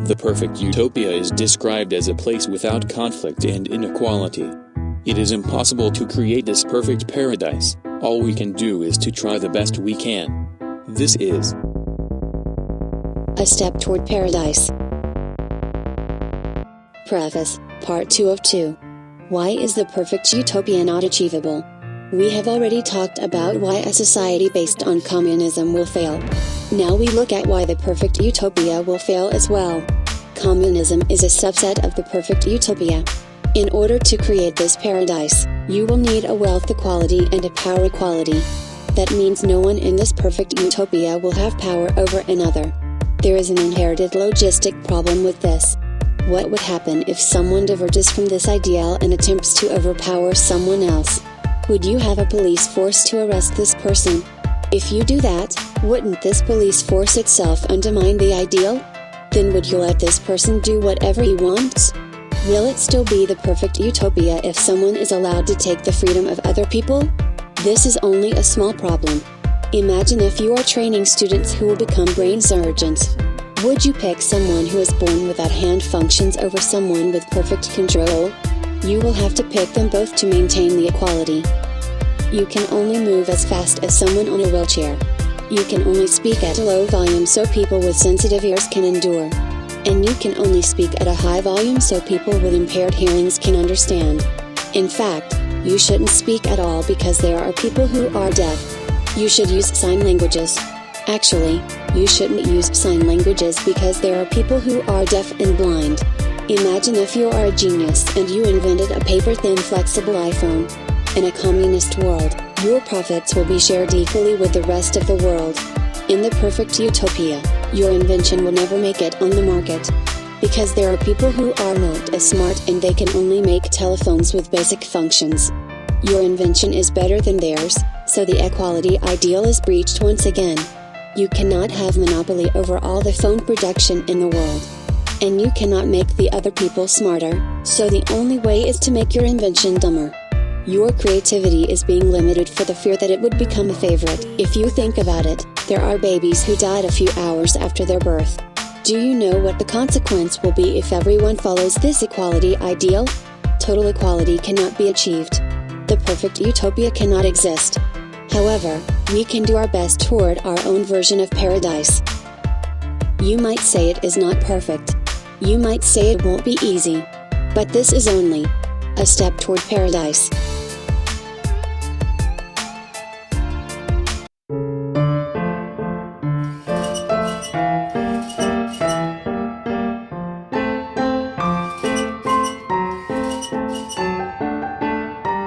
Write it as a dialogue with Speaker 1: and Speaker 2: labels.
Speaker 1: The perfect utopia is described as a place without conflict and inequality. It is impossible to create this perfect paradise. All we can do is to try the best we can. This is
Speaker 2: A Step Toward Paradise. Preface, Part 2 of 2. Why is the perfect utopia not achievable? We have already talked about why a society based on communism will fail. Now we look at why the perfect utopia will fail as well. Communism is a subset of the perfect utopia. In order to create this paradise, you will need a wealth equality and a power equality. That means no one in this perfect utopia will have power over another. There is an inherited logistic problem with this. What would happen if someone diverges from this ideal and attempts to overpower someone else? Would you have a police force to arrest this person? If you do that, wouldn't this police force itself undermine the ideal? Then would you let this person do whatever he wants? Will it still be the perfect utopia if someone is allowed to take the freedom of other people? This is only a small problem. Imagine if you are training students who will become brain surgeons. Would you pick someone who is born without hand functions over someone with perfect control? You will have to pick them both to maintain the equality. You can only move as fast as someone on a wheelchair. You can only speak at a low volume so people with sensitive ears can endure. And you can only speak at a high volume so people with impaired hearings can understand. In fact, you shouldn't speak at all because there are people who are deaf. You should use sign languages. Actually, you shouldn't use sign languages because there are people who are deaf and blind. Imagine if you are a genius and you invented a paper-thin flexible iPhone. In a communist world, your profits will be shared equally with the rest of the world. In the perfect utopia, your invention will never make it on the market. Because there are people who are not as smart and they can only make telephones with basic functions. Your invention is better than theirs, so the equality ideal is breached once again. You cannot have monopoly over all the phone production in the world. And you cannot make the other people smarter, so the only way is to make your invention dumber. Your creativity is being limited for the fear that it would become a favorite. If you think about it, there are babies who died a few hours after their birth. Do you know what the consequence will be if everyone follows this equality ideal? Total equality cannot be achieved. The perfect utopia cannot exist. However, we can do our best toward our own version of paradise. You might say it is not perfect. You might say it won't be easy. But this is only a step toward paradise.